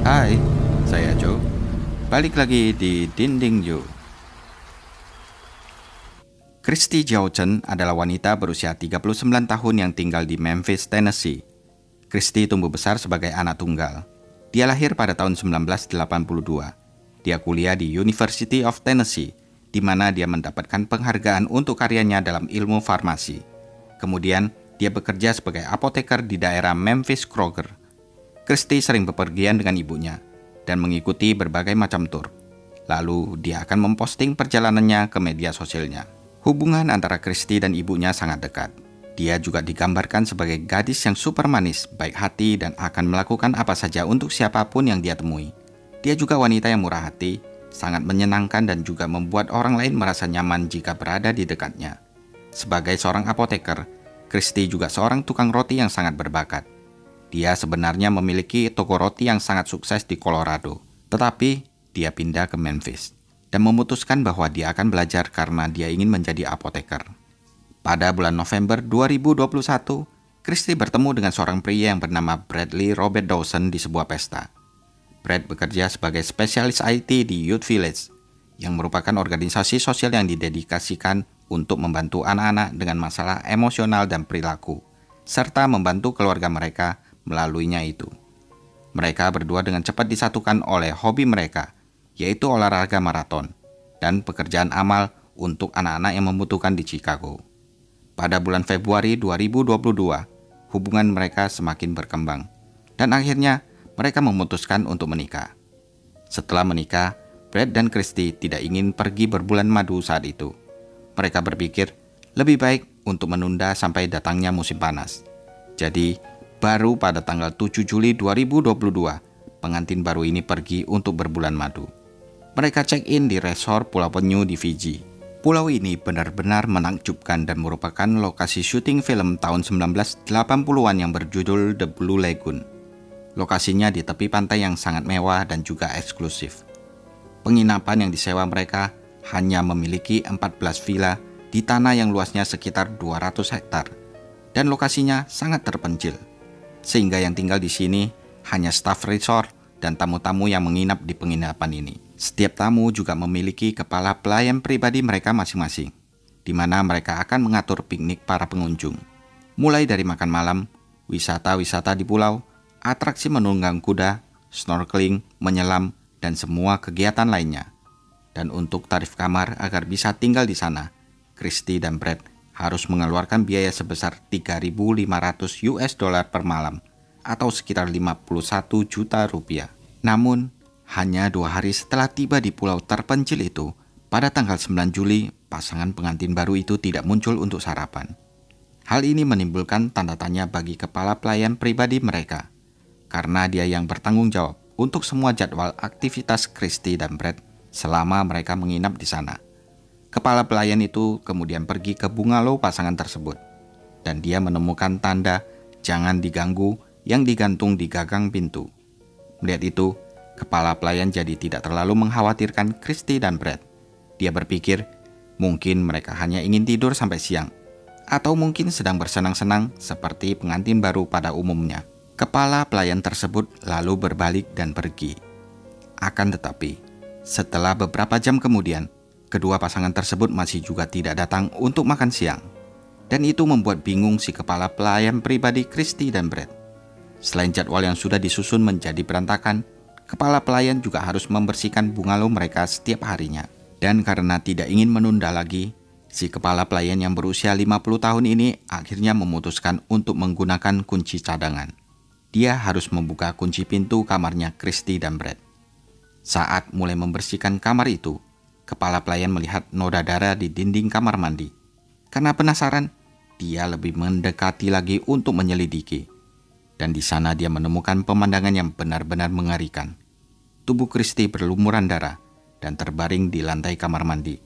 Hai, saya Joe. Balik lagi di Dinding Joe. Christy Jouchen adalah wanita berusia 39 tahun yang tinggal di Memphis, Tennessee. Christy tumbuh besar sebagai anak tunggal. Dia lahir pada tahun 1982. Dia kuliah di University of Tennessee, di mana dia mendapatkan penghargaan untuk karyanya dalam ilmu farmasi. Kemudian, dia bekerja sebagai apoteker di daerah Memphis Kroger. Christy sering bepergian dengan ibunya dan mengikuti berbagai macam tur. Lalu dia akan memposting perjalanannya ke media sosialnya. Hubungan antara Christy dan ibunya sangat dekat. Dia juga digambarkan sebagai gadis yang super manis, baik hati, dan akan melakukan apa saja untuk siapapun yang dia temui. Dia juga wanita yang murah hati, sangat menyenangkan dan juga membuat orang lain merasa nyaman jika berada di dekatnya. Sebagai seorang apoteker, Christy juga seorang tukang roti yang sangat berbakat. Dia sebenarnya memiliki toko roti yang sangat sukses di Colorado, tetapi dia pindah ke Memphis dan memutuskan bahwa dia akan belajar karena dia ingin menjadi apoteker. Pada bulan November 2021, Christy bertemu dengan seorang pria yang bernama Bradley Robert Dawson di sebuah pesta. Brad bekerja sebagai spesialis IT di Youth Village, yang merupakan organisasi sosial yang didedikasikan untuk membantu anak-anak dengan masalah emosional dan perilaku, serta membantu keluarga mereka melaluinya itu. Mereka berdua dengan cepat disatukan oleh hobi mereka, yaitu olahraga maraton dan pekerjaan amal untuk anak-anak yang membutuhkan di Chicago. Pada bulan Februari 2022, hubungan mereka semakin berkembang dan akhirnya mereka memutuskan untuk menikah. Setelah menikah, Brad dan Christy tidak ingin pergi berbulan madu saat itu. Mereka berpikir lebih baik untuk menunda sampai datangnya musim panas. Jadi, baru pada tanggal 7 Juli 2022, pengantin baru ini pergi untuk berbulan madu. Mereka check-in di resort Pulau Penyu di Fiji. Pulau ini benar-benar menakjubkan dan merupakan lokasi syuting film tahun 1980-an yang berjudul The Blue Lagoon. Lokasinya di tepi pantai yang sangat mewah dan juga eksklusif. Penginapan yang disewa mereka hanya memiliki 14 villa di tanah yang luasnya sekitar 200 hektar dan lokasinya sangat terpencil. Sehingga yang tinggal di sini hanya staf resort dan tamu-tamu yang menginap di penginapan ini. Setiap tamu juga memiliki kepala pelayan pribadi mereka masing-masing, di mana mereka akan mengatur piknik para pengunjung. Mulai dari makan malam, wisata-wisata di pulau, atraksi menunggang kuda, snorkeling, menyelam, dan semua kegiatan lainnya. Dan untuk tarif kamar agar bisa tinggal di sana, Christy dan Brad harus mengeluarkan biaya sebesar 3.500 US dollar per malam, atau sekitar 51 juta rupiah. Namun, hanya 2 hari setelah tiba di pulau terpencil itu, pada tanggal 9 Juli, pasangan pengantin baru itu tidak muncul untuk sarapan. Hal ini menimbulkan tanda tanya bagi kepala pelayan pribadi mereka, karena dia yang bertanggung jawab untuk semua jadwal aktivitas Christy dan Brad selama mereka menginap di sana. Kepala pelayan itu kemudian pergi ke bungalow pasangan tersebut, dan dia menemukan tanda "jangan diganggu" yang digantung di gagang pintu. Melihat itu, kepala pelayan jadi tidak terlalu mengkhawatirkan Christy dan Brad. Dia berpikir mungkin mereka hanya ingin tidur sampai siang, atau mungkin sedang bersenang-senang seperti pengantin baru pada umumnya. Kepala pelayan tersebut lalu berbalik dan pergi. Akan tetapi, setelah beberapa jam kemudian, kedua pasangan tersebut masih juga tidak datang untuk makan siang. Dan itu membuat bingung si kepala pelayan pribadi Christy dan Brad. Selain jadwal yang sudah disusun menjadi berantakan, kepala pelayan juga harus membersihkan bungalow mereka setiap harinya. Dan karena tidak ingin menunda lagi, si kepala pelayan yang berusia 50 tahun ini akhirnya memutuskan untuk menggunakan kunci cadangan. Dia harus membuka kunci pintu kamarnya Christy dan Brad. Saat mulai membersihkan kamar itu, kepala pelayan melihat noda darah di dinding kamar mandi. Karena penasaran, dia lebih mendekati lagi untuk menyelidiki. Dan di sana dia menemukan pemandangan yang benar-benar mengerikan. Tubuh Christy berlumuran darah dan terbaring di lantai kamar mandi.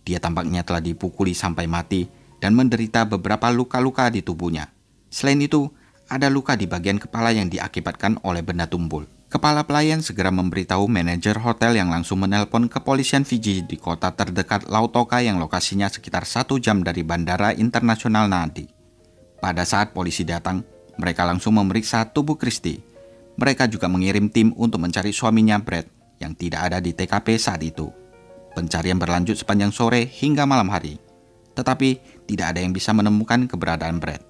Dia tampaknya telah dipukuli sampai mati dan menderita beberapa luka-luka di tubuhnya. Selain itu, ada luka di bagian kepala yang diakibatkan oleh benda tumpul. Kepala pelayan segera memberitahu manajer hotel yang langsung menelpon kepolisian Fiji di kota terdekat Lautoka yang lokasinya sekitar 1 jam dari Bandara Internasional Nadi. Pada saat polisi datang, mereka langsung memeriksa tubuh Christy. Mereka juga mengirim tim untuk mencari suaminya Brett yang tidak ada di TKP saat itu. Pencarian berlanjut sepanjang sore hingga malam hari, tetapi tidak ada yang bisa menemukan keberadaan Brett.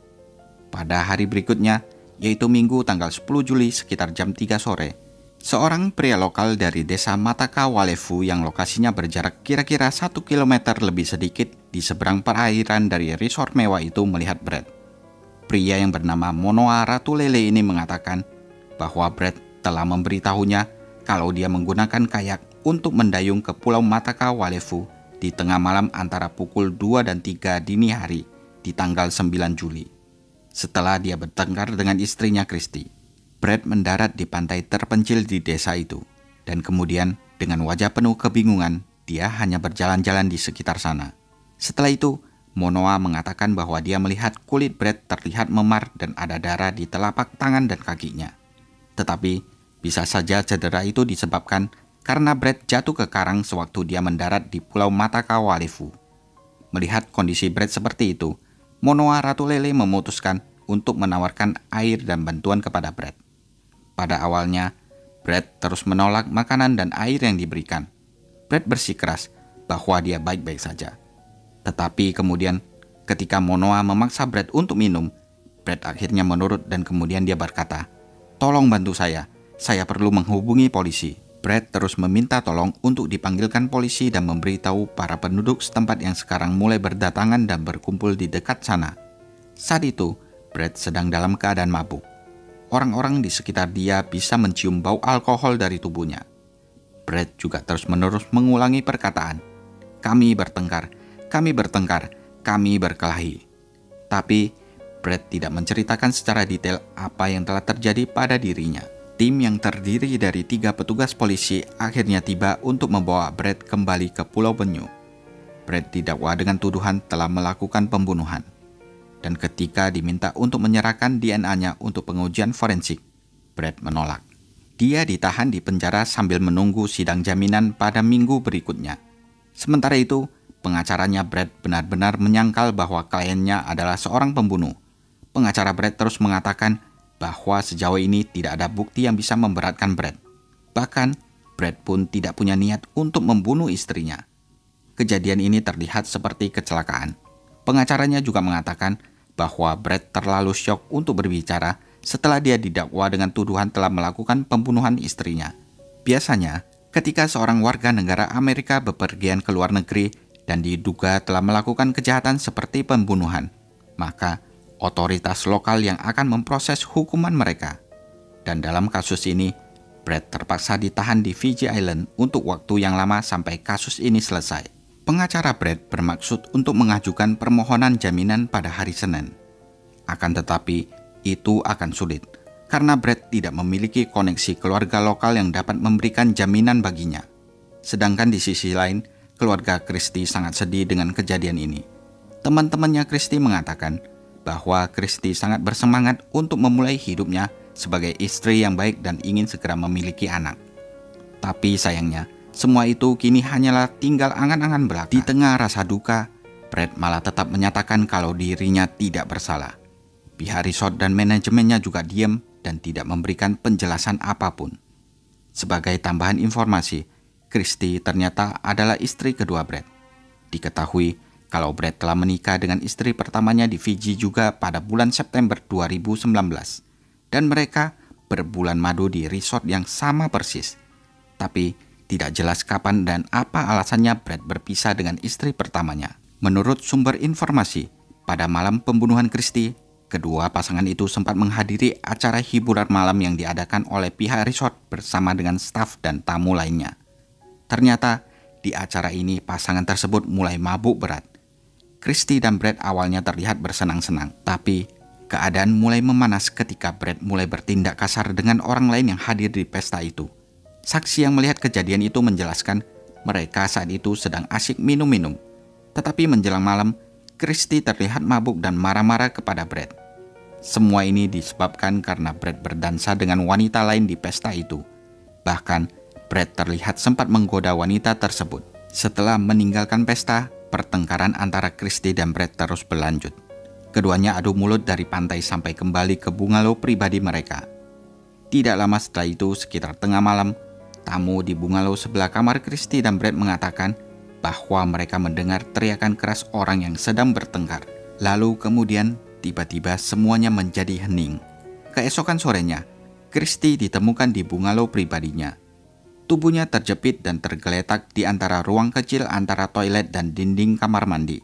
Pada hari berikutnya, yaitu Minggu tanggal 10 Juli sekitar jam 3 sore, seorang pria lokal dari desa Mataka Walefu yang lokasinya berjarak kira-kira 1 kilometer lebih sedikit di seberang perairan dari resort mewah itu melihat Brett. Pria yang bernama Monoa Ratulele ini mengatakan bahwa Brett telah memberitahunya kalau dia menggunakan kayak untuk mendayung ke Pulau Mataka Walefu di tengah malam antara pukul 2 dan 3 dini hari di tanggal 9 Juli. Setelah dia bertengkar dengan istrinya Christy, Brett mendarat di pantai terpencil di desa itu, dan kemudian dengan wajah penuh kebingungan, dia hanya berjalan-jalan di sekitar sana. Setelah itu, Monoa mengatakan bahwa dia melihat kulit Brett terlihat memar dan ada darah di telapak tangan dan kakinya. Tetapi, bisa saja cedera itu disebabkan karena Brett jatuh ke karang sewaktu dia mendarat di Pulau Mataka Walefu. Melihat kondisi Brett seperti itu, Monoa Ratulele memutuskan untuk menawarkan air dan bantuan kepada Brett. Pada awalnya, Brett terus menolak makanan dan air yang diberikan. Brett bersikeras bahwa dia baik-baik saja. Tetapi kemudian, ketika Monoa memaksa Brett untuk minum, Brett akhirnya menurut dan kemudian dia berkata, "Tolong bantu saya perlu menghubungi polisi." Brett terus meminta tolong untuk dipanggilkan polisi dan memberitahu para penduduk setempat yang sekarang mulai berdatangan dan berkumpul di dekat sana. Saat itu, Brett sedang dalam keadaan mabuk. Orang-orang di sekitar dia bisa mencium bau alkohol dari tubuhnya. Brett juga terus-menerus mengulangi perkataan, kami bertengkar, kami berkelahi." Tapi, Brett tidak menceritakan secara detail apa yang telah terjadi pada dirinya. Tim yang terdiri dari 3 petugas polisi akhirnya tiba untuk membawa Brett kembali ke Pulau Penyu. Brett didakwa dengan tuduhan telah melakukan pembunuhan. Dan ketika diminta untuk menyerahkan DNA-nya untuk pengujian forensik, Brett menolak. Dia ditahan di penjara sambil menunggu sidang jaminan pada minggu berikutnya. Sementara itu, pengacaranya Brett benar-benar menyangkal bahwa kliennya adalah seorang pembunuh. Pengacara Brett terus mengatakan bahwa sejauh ini tidak ada bukti yang bisa memberatkan Brett. Bahkan, Brett pun tidak punya niat untuk membunuh istrinya. Kejadian ini terlihat seperti kecelakaan. Pengacaranya juga mengatakan bahwa Brett terlalu syok untuk berbicara setelah dia didakwa dengan tuduhan telah melakukan pembunuhan istrinya. Biasanya, ketika seorang warga negara Amerika bepergian ke luar negeri dan diduga telah melakukan kejahatan seperti pembunuhan, maka otoritas lokal yang akan memproses hukuman mereka. Dan dalam kasus ini, Brett terpaksa ditahan di Fiji Island untuk waktu yang lama sampai kasus ini selesai. Pengacara Brett bermaksud untuk mengajukan permohonan jaminan pada hari Senin. Akan tetapi, itu akan sulit, karena Brett tidak memiliki koneksi keluarga lokal yang dapat memberikan jaminan baginya. Sedangkan di sisi lain, keluarga Christy sangat sedih dengan kejadian ini. Teman-temannya Christy mengatakan bahwa Christy sangat bersemangat untuk memulai hidupnya sebagai istri yang baik dan ingin segera memiliki anak. Tapi sayangnya, semua itu kini hanyalah tinggal angan-angan belaka. Di tengah rasa duka, Brett malah tetap menyatakan kalau dirinya tidak bersalah. Pihak resort dan manajemennya juga diam dan tidak memberikan penjelasan apapun. Sebagai tambahan informasi, Christy ternyata adalah istri kedua Brett. Diketahui kalau Brett telah menikah dengan istri pertamanya di Fiji juga pada bulan September 2019. Dan mereka berbulan madu di resort yang sama persis. Tapi tidak jelas kapan dan apa alasannya Brett berpisah dengan istri pertamanya. Menurut sumber informasi, pada malam pembunuhan Christy, kedua pasangan itu sempat menghadiri acara hiburan malam yang diadakan oleh pihak resort bersama dengan staf dan tamu lainnya. Ternyata di acara ini pasangan tersebut mulai mabuk berat. Christy dan Brett awalnya terlihat bersenang-senang, tapi keadaan mulai memanas ketika Brett mulai bertindak kasar dengan orang lain yang hadir di pesta itu. Saksi yang melihat kejadian itu menjelaskan mereka saat itu sedang asyik minum-minum. Tetapi menjelang malam, Christy terlihat mabuk dan marah-marah kepada Brett. Semua ini disebabkan karena Brett berdansa dengan wanita lain di pesta itu. Bahkan, Brett terlihat sempat menggoda wanita tersebut. Setelah meninggalkan pesta, pertengkaran antara Christy dan Brett terus berlanjut. Keduanya adu mulut dari pantai sampai kembali ke bungalow pribadi mereka. Tidak lama setelah itu, sekitar tengah malam, tamu di bungalow sebelah kamar Christy dan Brad mengatakan bahwa mereka mendengar teriakan keras orang yang sedang bertengkar. Lalu kemudian tiba-tiba semuanya menjadi hening. Keesokan sorenya, Christy ditemukan di bungalow pribadinya. Tubuhnya terjepit dan tergeletak di antara ruang kecil antara toilet dan dinding kamar mandi.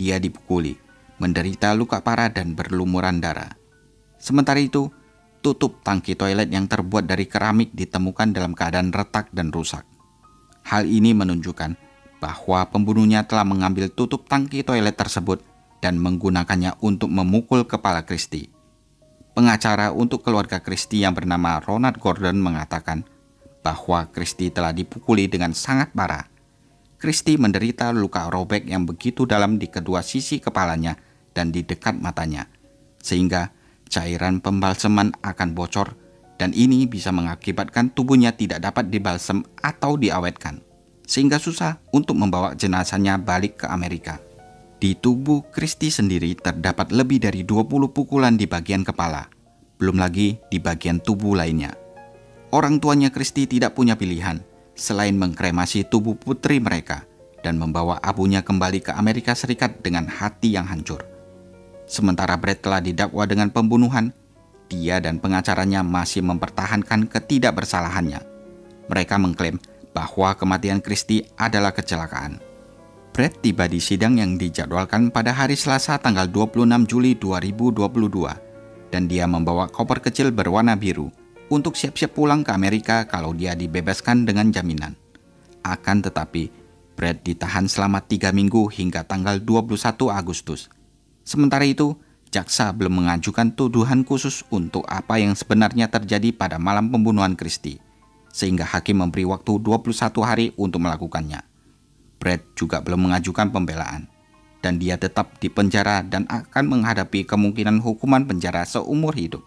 Dia dipukuli, menderita luka parah dan berlumuran darah. Sementara itu, tutup tangki toilet yang terbuat dari keramik ditemukan dalam keadaan retak dan rusak. Hal ini menunjukkan bahwa pembunuhnya telah mengambil tutup tangki toilet tersebut dan menggunakannya untuk memukul kepala Christy. Pengacara untuk keluarga Christy yang bernama Ronald Gordon mengatakan bahwa Christy telah dipukuli dengan sangat parah. Christy menderita luka robek yang begitu dalam di kedua sisi kepalanya dan di dekat matanya, sehingga cairan pembalseman akan bocor dan ini bisa mengakibatkan tubuhnya tidak dapat dibalsem atau diawetkan, sehingga susah untuk membawa jenazahnya balik ke Amerika. Di tubuh Christy sendiri terdapat lebih dari 20 pukulan di bagian kepala, belum lagi di bagian tubuh lainnya. Orang tuanya Christy tidak punya pilihan selain mengkremasi tubuh putri mereka dan membawa abunya kembali ke Amerika Serikat dengan hati yang hancur. Sementara Brad telah didakwa dengan pembunuhan, dia dan pengacaranya masih mempertahankan ketidakbersalahannya. Mereka mengklaim bahwa kematian Christy adalah kecelakaan. Brad tiba di sidang yang dijadwalkan pada hari Selasa tanggal 26 Juli 2022 dan dia membawa koper kecil berwarna biru untuk siap-siap pulang ke Amerika kalau dia dibebaskan dengan jaminan. Akan tetapi, Brad ditahan selama 3 minggu hingga tanggal 21 Agustus. Sementara itu, jaksa belum mengajukan tuduhan khusus untuk apa yang sebenarnya terjadi pada malam pembunuhan Christy, sehingga hakim memberi waktu 21 hari untuk melakukannya. Brad juga belum mengajukan pembelaan, dan dia tetap di penjara dan akan menghadapi kemungkinan hukuman penjara seumur hidup.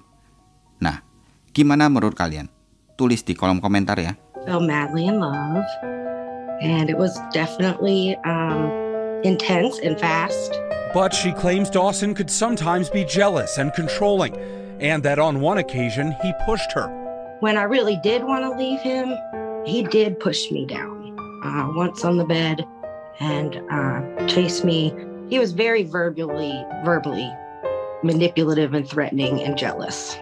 Nah, gimana menurut kalian? Tulis di kolom komentar ya. Fell madly in love, and it was definitely intense and fast. But she claims Dawson could sometimes be jealous and controlling, and that on one occasion he pushed her. When I really did want to leave him, he did push me down once on the bed and chased me. He was very verbally manipulative and threatening and jealous.